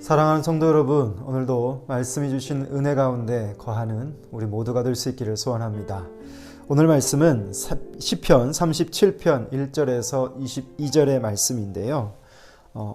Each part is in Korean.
사랑하는 성도 여러분, 오늘도 말씀해 주신 은혜 가운데 거하는 우리 모두가 될 수 있기를 소원합니다. 오늘 말씀은 시편 37편 1절에서 22절의 말씀인데요.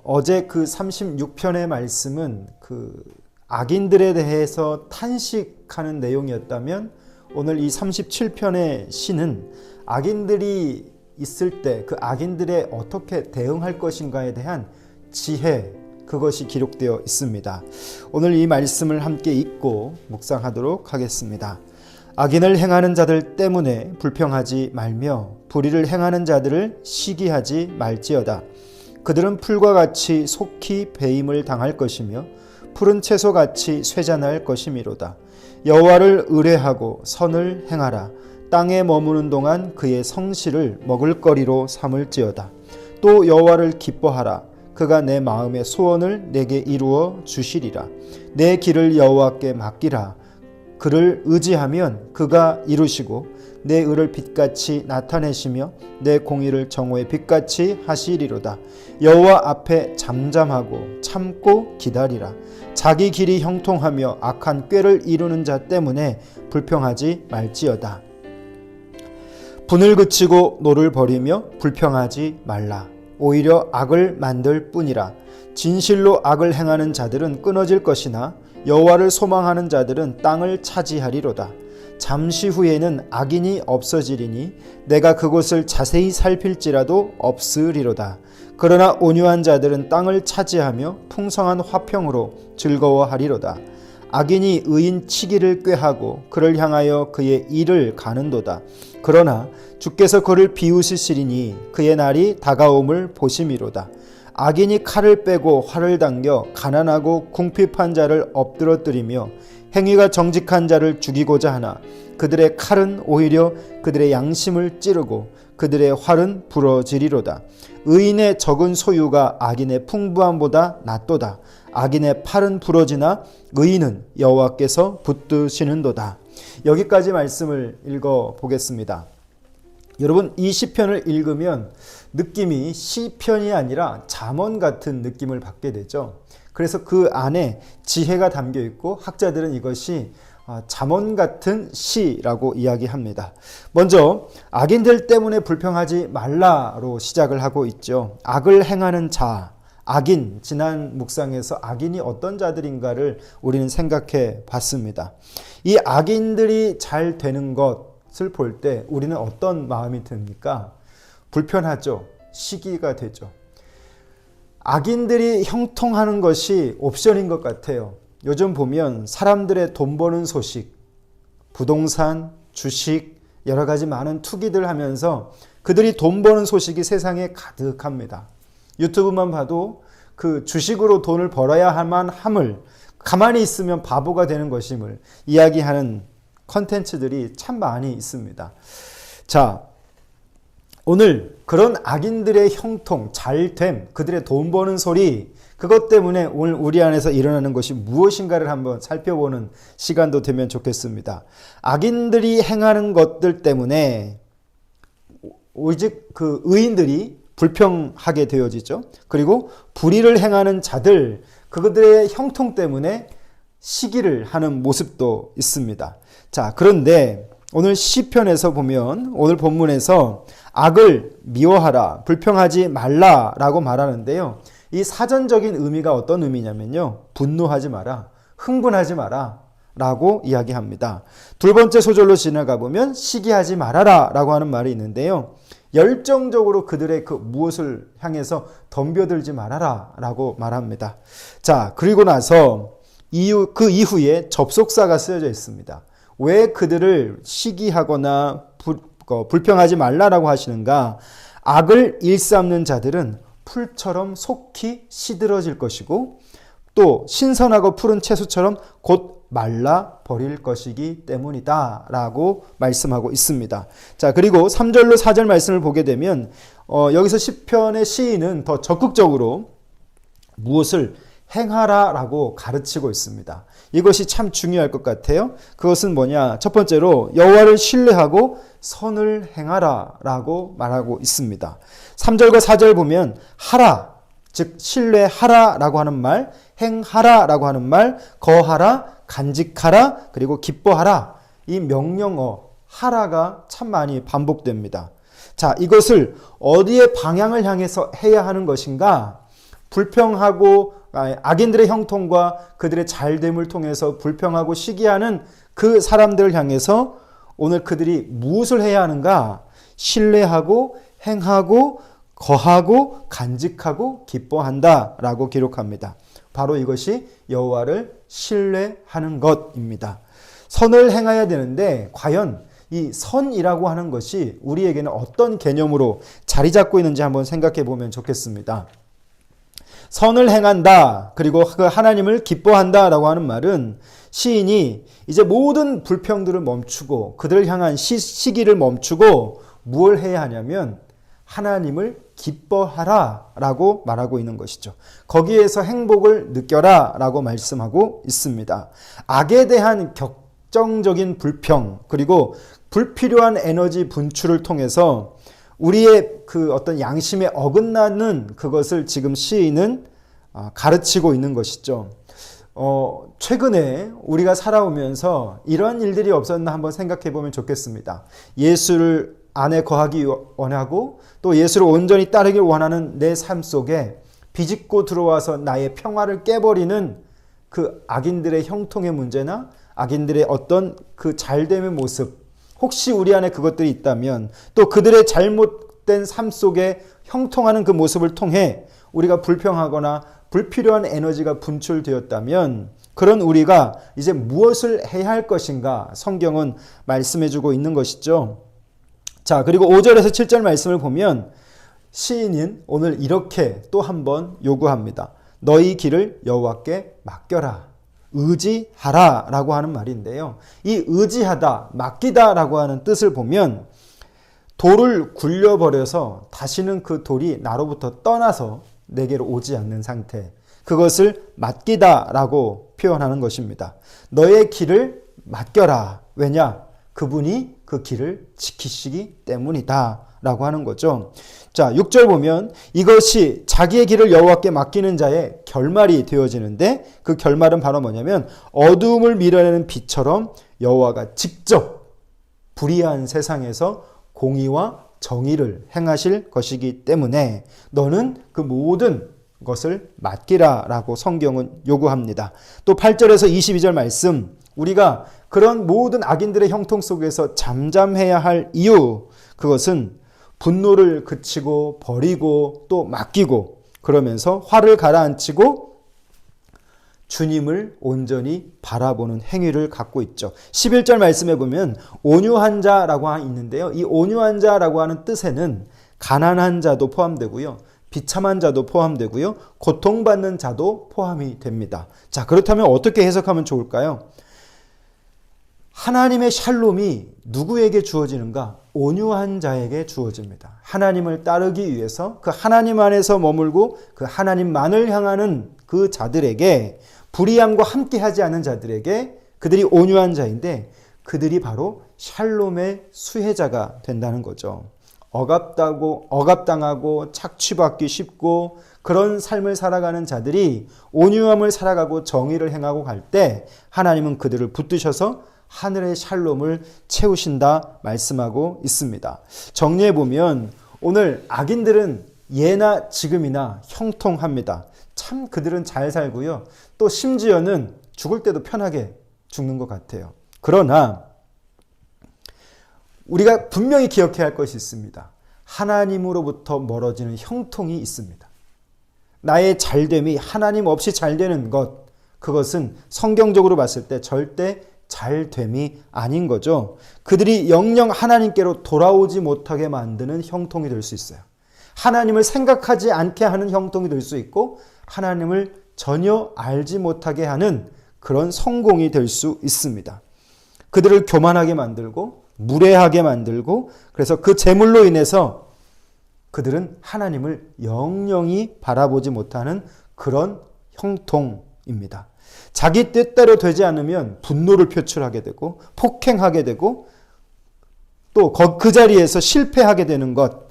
어제 그 36편의 말씀은 그 악인들에 대해서 탄식하는 내용이었다면 오늘 이 37편의 시는 악인들이 있을 때 그 악인들에 어떻게 대응할 것인가에 대한 지혜, 그것이 기록되어 있습니다. 오늘 이 말씀을 함께 읽고 묵상하도록 하겠습니다. 악인을 행하는 자들 때문에 불평하지 말며 불의를 행하는 자들을 시기하지 말지어다. 그들은 풀과 같이 속히 배임을 당할 것이며 푸른 채소같이 쇠잔할 것이미로다. 여호와를 의뢰하고 선을 행하라. 땅에 머무는 동안 그의 성실을 먹을거리로 삼을지어다. 또 여호와를 기뻐하라. 그가 내 마음의 소원을 내게 이루어 주시리라. 내 길을 여호와께 맡기라. 그를 의지하면 그가 이루시고 내 의를 빛같이 나타내시며 내 공의를 정오의 빛같이 하시리로다. 여호와 앞에 잠잠하고 참고 기다리라. 자기 길이 형통하며 악한 꾀를 이루는 자 때문에 불평하지 말지어다. 분을 그치고 노를 버리며 불평하지 말라. 오히려 악을 만들 뿐이라. 진실로 악을 행하는 자들은 끊어질 것이나 여호와를 소망하는 자들은 땅을 차지하리로다. 잠시 후에는 악인이 없어지리니 내가 그곳을 자세히 살필지라도 없으리로다. 그러나 온유한 자들은 땅을 차지하며 풍성한 화평으로 즐거워하리로다. 악인이 의인 치기를 꾀하고 그를 향하여 그의 일을 가는도다. 그러나 주께서 그를 비웃으시리니 그의 날이 다가옴을 보심이로다. 악인이 칼을 빼고 활을 당겨 가난하고 궁핍한 자를 엎드러뜨리며 행위가 정직한 자를 죽이고자 하나 그들의 칼은 오히려 그들의 양심을 찌르고 그들의 활은 부러지리로다. 의인의 적은 소유가 악인의 풍부함보다 낫도다. 악인의 팔은 부러지나 의인은 여호와께서 붙드시는도다. 여기까지 말씀을 읽어보겠습니다. 여러분, 이 시편을 읽으면 느낌이 시편이 아니라 잠언 같은 느낌을 받게 되죠. 그래서 그 안에 지혜가 담겨 있고 학자들은 이것이 잠언 같은 시라고 이야기합니다. 먼저 악인들 때문에 불평하지 말라로 시작을 하고 있죠. 악을 행하는 자, 악인, 지난 묵상에서 악인이 어떤 자들인가를 우리는 생각해 봤습니다. 이 악인들이 잘 되는 것을 볼 때 우리는 어떤 마음이 듭니까? 불편하죠. 시기가 되죠. 악인들이 형통하는 것이 옵션인 것 같아요. 요즘 보면 사람들의 돈 버는 소식, 부동산, 주식, 여러 가지 많은 투기들 하면서 그들이 돈 버는 소식이 세상에 가득합니다. 유튜브만 봐도 그 주식으로 돈을 벌어야만 함을, 가만히 있으면 바보가 되는 것임을 이야기하는 컨텐츠들이 참 많이 있습니다. 자, 오늘 그런 악인들의 형통, 잘됨, 그들의 돈 버는 소리, 그것 때문에 오늘 우리 안에서 일어나는 것이 무엇인가를 한번 살펴보는 시간도 되면 좋겠습니다. 악인들이 행하는 것들 때문에 오직 그 의인들이 불평하게 되어지죠. 그리고 불의를 행하는 자들, 그들의 형통 때문에 시기를 하는 모습도 있습니다. 자, 그런데 오늘 시편에서 보면 오늘 본문에서 악을 미워하라, 불평하지 말라라고 말하는데요. 이 사전적인 의미가 어떤 의미냐면요. 분노하지 마라, 흥분하지 마라 라고 이야기합니다. 두 번째 소절로 지나가 보면 시기하지 말아라 라고 하는 말이 있는데요. 열정적으로 그들의 그 무엇을 향해서 덤벼들지 말아라 라고 말합니다. 자, 그리고 나서 그 이후에 접속사가 쓰여져 있습니다. 왜 그들을 시기하거나 불평하지 말라라고 하시는가? 악을 일삼는 자들은 풀처럼 속히 시들어질 것이고 또 신선하고 푸른 채소처럼 곧 말라 버릴 것이기 때문이다 라고 말씀하고 있습니다. 자, 그리고 3절로 4절 말씀을 보게 되면 여기서 시편의 시인은 더 적극적으로 무엇을 행하라 라고 가르치고 있습니다. 이것이 참 중요할 것 같아요. 그것은 뭐냐? 첫 번째로 여호와를 신뢰하고 선을 행하라 라고 말하고 있습니다. 3절과 4절 보면 하라, 즉 신뢰하라라고 하는 말, 행하라라고 하는 말, 거하라, 간직하라, 그리고 기뻐하라. 이 명령어 하라가 참 많이 반복됩니다. 자, 이것을 어디에 방향을 향해서 해야 하는 것인가? 불평하고 악인들의 형통과 그들의 잘됨을 통해서 불평하고 시기하는 그 사람들을 향해서 오늘 그들이 무엇을 해야 하는가? 신뢰하고 행하고 거하고 간직하고 기뻐한다라고 기록합니다. 바로 이것이 여호와를 신뢰하는 것입니다. 선을 행해야 되는데 과연 이 선이라고 하는 것이 우리에게는 어떤 개념으로 자리 잡고 있는지 한번 생각해 보면 좋겠습니다. 선을 행한다, 그리고 그 하나님을 기뻐한다라고 하는 말은 시인이 이제 모든 불평들을 멈추고 그들을 향한 시기를 멈추고 무엇을 해야 하냐면 하나님을 기뻐하라 라고 말하고 있는 것이죠. 거기에서 행복을 느껴라 라고 말씀하고 있습니다. 악에 대한 격정적인 불평, 그리고 불필요한 에너지 분출을 통해서 우리의 그 어떤 양심에 어긋나는 그것을 지금 시인은 가르치고 있는 것이죠. 최근에 우리가 살아오면서 이런 일들이 없었나 한번 생각해 보면 좋겠습니다. 예수를 안에 거하기 원하고 또 예수를 온전히 따르길 원하는 내 삶 속에 비집고 들어와서 나의 평화를 깨버리는 그 악인들의 형통의 문제나 악인들의 어떤 그 잘됨의 모습, 혹시 우리 안에 그것들이 있다면 또 그들의 잘못된 삶 속에 형통하는 그 모습을 통해 우리가 불평하거나 불필요한 에너지가 분출되었다면 그런 우리가 이제 무엇을 해야 할 것인가 성경은 말씀해주고 있는 것이죠. 자, 그리고 5절에서 7절 말씀을 보면 시인은 오늘 이렇게 또 한번 요구합니다. 너희 길을 여호와께 맡겨라. 의지하라 라고 하는 말인데요. 이 의지하다, 맡기다 라고 하는 뜻을 보면 돌을 굴려버려서 다시는 그 돌이 나로부터 떠나서 내게로 오지 않는 상태, 그것을 맡기다 라고 표현하는 것입니다. 너의 길을 맡겨라. 왜냐? 그분이 그 길을 지키시기 때문이다 라고 하는 거죠. 자, 6절 보면 이것이 자기의 길을 여호와께 맡기는 자의 결말이 되어지는데 그 결말은 바로 뭐냐면 어두움을 밀어내는 빛처럼 여호와가 직접 불의한 세상에서 공의와 정의를 행하실 것이기 때문에 너는 그 모든 것을 맡기라 라고 성경은 요구합니다. 또 8절에서 22절 말씀, 우리가 그런 모든 악인들의 형통 속에서 잠잠해야 할 이유, 그것은 분노를 그치고 버리고 또 맡기고 그러면서 화를 가라앉히고 주님을 온전히 바라보는 행위를 갖고 있죠. 11절 말씀에 보면 온유한 자라고 있는데요. 이 온유한 자라고 하는 뜻에는 가난한 자도 포함되고요. 비참한 자도 포함되고요. 고통받는 자도 포함이 됩니다. 자, 그렇다면 어떻게 해석하면 좋을까요? 하나님의 샬롬이 누구에게 주어지는가? 온유한 자에게 주어집니다. 하나님을 따르기 위해서 그 하나님 안에서 머물고 그 하나님만을 향하는 그 자들에게, 불의함과 함께하지 않은 자들에게, 그들이 온유한 자인데 그들이 바로 샬롬의 수혜자가 된다는 거죠. 억압당하고 착취받기 쉽고 그런 삶을 살아가는 자들이 온유함을 살아가고 정의를 행하고 갈 때 하나님은 그들을 붙드셔서 하늘의 샬롬을 채우신다 말씀하고 있습니다. 정리해보면 오늘 악인들은 예나 지금이나 형통합니다. 참 그들은 잘 살고요. 또 심지어는 죽을 때도 편하게 죽는 것 같아요. 그러나 우리가 분명히 기억해야 할 것이 있습니다. 하나님으로부터 멀어지는 형통이 있습니다. 나의 잘됨이 하나님 없이 잘되는 것, 그것은 성경적으로 봤을 때 절대 잘됨이 아닌 거죠. 그들이 영영 하나님께로 돌아오지 못하게 만드는 형통이 될 수 있어요. 하나님을 생각하지 않게 하는 형통이 될 수 있고 하나님을 전혀 알지 못하게 하는 그런 성공이 될 수 있습니다. 그들을 교만하게 만들고 무례하게 만들고 그래서 그 재물로 인해서 그들은 하나님을 영영히 바라보지 못하는 그런 형통입니다. 자기 뜻대로 되지 않으면 분노를 표출하게 되고 폭행하게 되고 또 그 자리에서 실패하게 되는 것,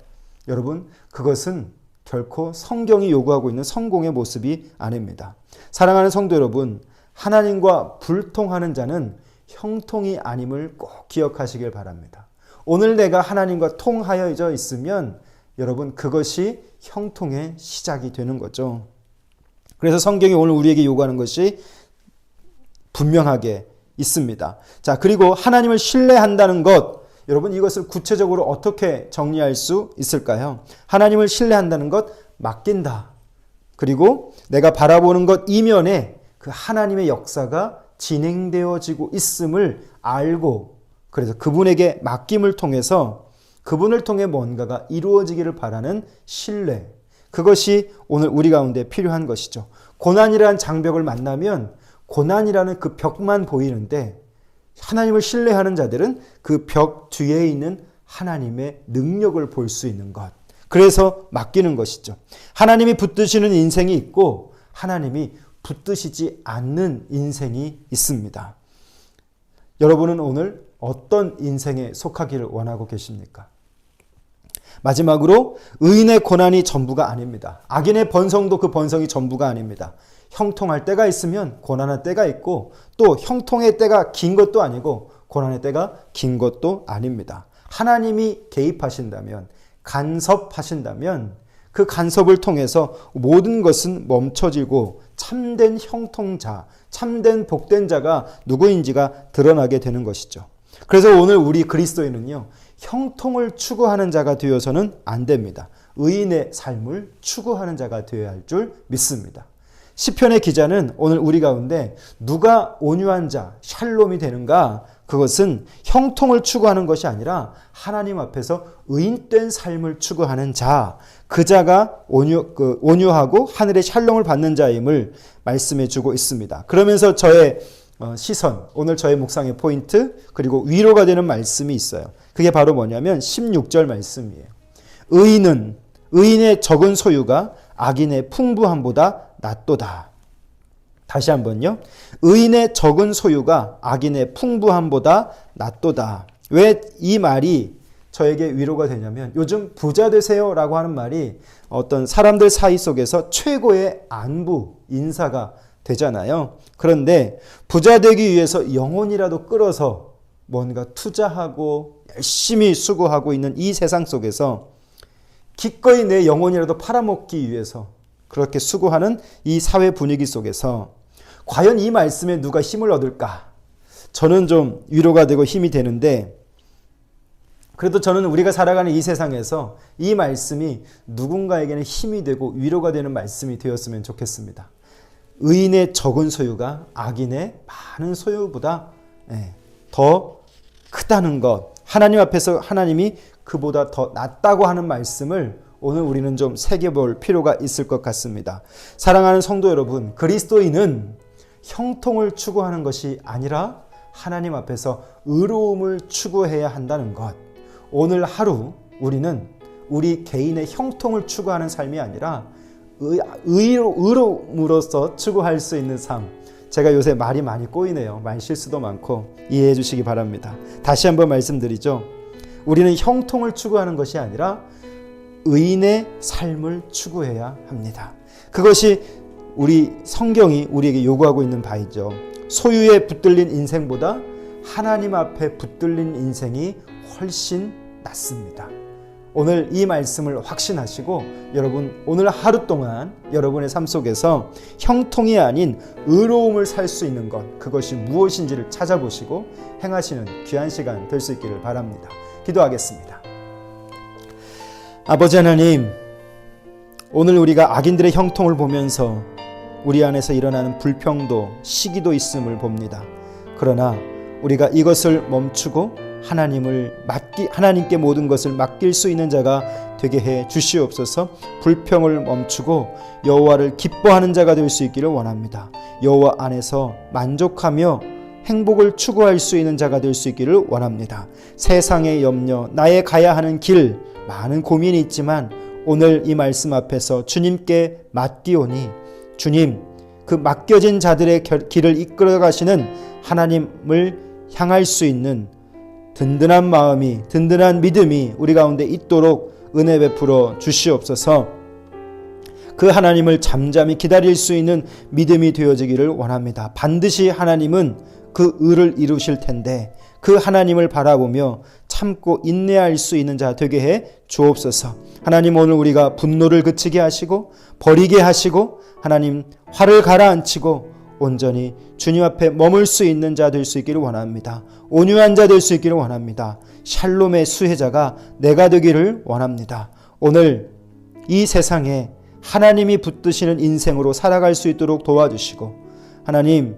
여러분 그것은 결코 성경이 요구하고 있는 성공의 모습이 아닙니다. 사랑하는 성도 여러분, 하나님과 불통하는 자는 형통이 아님을 꼭 기억하시길 바랍니다. 오늘 내가 하나님과 통하여져 있으면 여러분 그것이 형통의 시작이 되는 거죠. 그래서 성경이 오늘 우리에게 요구하는 것이 분명하게 있습니다. 자, 그리고 하나님을 신뢰한다는 것, 여러분 이것을 구체적으로 어떻게 정리할 수 있을까요? 하나님을 신뢰한다는 것, 맡긴다. 그리고 내가 바라보는 것 이면에 그 하나님의 역사가 진행되어지고 있음을 알고, 그래서 그분에게 맡김을 통해서 그분을 통해 뭔가가 이루어지기를 바라는 신뢰, 그것이 오늘 우리 가운데 필요한 것이죠. 고난이라는 장벽을 만나면 고난이라는 그 벽만 보이는데 하나님을 신뢰하는 자들은 그 벽 뒤에 있는 하나님의 능력을 볼 수 있는 것. 그래서 맡기는 것이죠. 하나님이 붙드시는 인생이 있고 하나님이 붙드시지 않는 인생이 있습니다. 여러분은 오늘 어떤 인생에 속하기를 원하고 계십니까? 마지막으로 의인의 고난이 전부가 아닙니다. 악인의 번성도 그 번성이 전부가 아닙니다. 형통할 때가 있으면 고난할 때가 있고 또 형통의 때가 긴 것도 아니고 고난의 때가 긴 것도 아닙니다. 하나님이 개입하신다면, 간섭하신다면 그 간섭을 통해서 모든 것은 멈춰지고 참된 형통자, 참된 복된 자가 누구인지가 드러나게 되는 것이죠. 그래서 오늘 우리 그리스도인은요, 형통을 추구하는 자가 되어서는 안 됩니다. 의인의 삶을 추구하는 자가 되어야 할 줄 믿습니다. 시편의 기자는 오늘 우리 가운데 누가 온유한 자, 샬롬이 되는가? 그것은 형통을 추구하는 것이 아니라 하나님 앞에서 의인된 삶을 추구하는 자, 그 자가 온유하고 하늘의 샬롬을 받는 자임을 말씀해 주고 있습니다. 그러면서 저의 시선, 오늘 저의 묵상의 포인트, 그리고 위로가 되는 말씀이 있어요. 그게 바로 뭐냐면 16절 말씀이에요. 의인의 적은 소유가 악인의 풍부함보다 낫도다. 다시 한번요. 의인의 적은 소유가 악인의 풍부함보다 낫도다. 왜 이 말이 저에게 위로가 되냐면 요즘 부자 되세요라고 하는 말이 어떤 사람들 사이 속에서 최고의 안부, 인사가 되잖아요. 그런데 부자 되기 위해서 영혼이라도 끌어서 뭔가 투자하고 열심히 수고하고 있는 이 세상 속에서 기꺼이 내 영혼이라도 팔아먹기 위해서 그렇게 수고하는 이 사회 분위기 속에서 과연 이 말씀에 누가 힘을 얻을까? 저는 좀 위로가 되고 힘이 되는데, 그래도 저는 우리가 살아가는 이 세상에서 이 말씀이 누군가에게는 힘이 되고 위로가 되는 말씀이 되었으면 좋겠습니다. 의인의 적은 소유가 악인의 많은 소유보다 더 크다는 것, 하나님 앞에서 하나님이 그보다 더 낫다고 하는 말씀을 오늘 우리는 좀 새겨볼 필요가 있을 것 같습니다. 사랑하는 성도 여러분, 그리스도인은 형통을 추구하는 것이 아니라 하나님 앞에서 의로움을 추구해야 한다는 것. 오늘 하루 우리는 우리 개인의 형통을 추구하는 삶이 아니라 의로움으로서 추구할 수 있는 삶. 제가 요새 말이 많이 꼬이네요. 말 실수도 많고 이해해 주시기 바랍니다. 다시 한번 말씀드리죠. 우리는 형통을 추구하는 것이 아니라 의인의 삶을 추구해야 합니다. 그것이 우리 성경이 우리에게 요구하고 있는 바이죠. 소유에 붙들린 인생보다 하나님 앞에 붙들린 인생이 훨씬 낫습니다. 오늘 이 말씀을 확신하시고 여러분 오늘 하루 동안 여러분의 삶 속에서 형통이 아닌 의로움을 살 수 있는 것, 그것이 무엇인지를 찾아보시고 행하시는 귀한 시간 될 수 있기를 바랍니다. 기도하겠습니다. 아버지 하나님, 오늘 우리가 악인들의 형통을 보면서 우리 안에서 일어나는 불평도 시기도 있음을 봅니다. 그러나 우리가 이것을 멈추고 하나님께 모든 것을 맡길 수 있는 자가 되게 해 주시옵소서. 불평을 멈추고 여호와를 기뻐하는 자가 될 수 있기를 원합니다. 여호와 안에서 만족하며 행복을 추구할 수 있는 자가 될 수 있기를 원합니다. 세상의 염려, 나의 가야 하는 길, 많은 고민이 있지만 오늘 이 말씀 앞에서 주님께 맡기오니 주님, 그 맡겨진 자들의 길을 이끌어 가시는 하나님을 향할 수 있는 든든한 마음이, 든든한 믿음이 우리 가운데 있도록 은혜 베풀어 주시옵소서. 그 하나님을 잠잠히 기다릴 수 있는 믿음이 되어지기를 원합니다. 반드시 하나님은 그 의를 이루실 텐데 그 하나님을 바라보며 참고 인내할 수 있는 자 되게 해 주옵소서. 하나님, 오늘 우리가 분노를 그치게 하시고 버리게 하시고 하나님 화를 가라앉히고 온전히 주님 앞에 머물 수 있는 자 될 수 있기를 원합니다. 온유한 자 될 수 있기를 원합니다. 샬롬의 수혜자가 내가 되기를 원합니다. 오늘 이 세상에 하나님이 붙드시는 인생으로 살아갈 수 있도록 도와주시고, 하나님,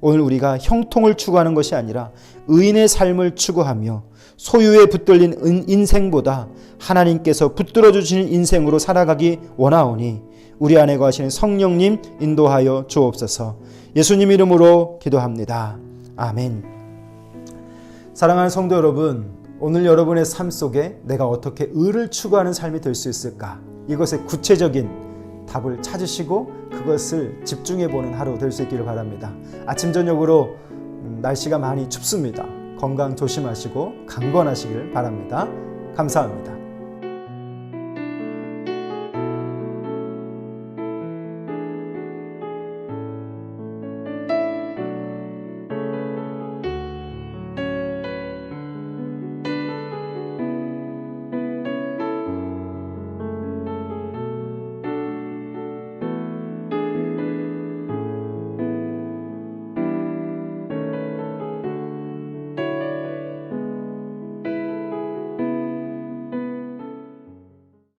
오늘 우리가 형통을 추구하는 것이 아니라 의인의 삶을 추구하며 소유에 붙들린 인생보다 하나님께서 붙들어 주시는 인생으로 살아가기 원하오니 우리 안에 거하시는 성령님 인도하여 주옵소서. 예수님 이름으로 기도합니다. 아멘. 사랑하는 성도 여러분, 오늘 여러분의 삶 속에 내가 어떻게 의를 추구하는 삶이 될 수 있을까? 이것의 구체적인 답을 찾으시고 그것을 집중해보는 하루 될 수 있기를 바랍니다. 아침 저녁으로 날씨가 많이 춥습니다. 건강 조심하시고 강건하시길 바랍니다. 감사합니다.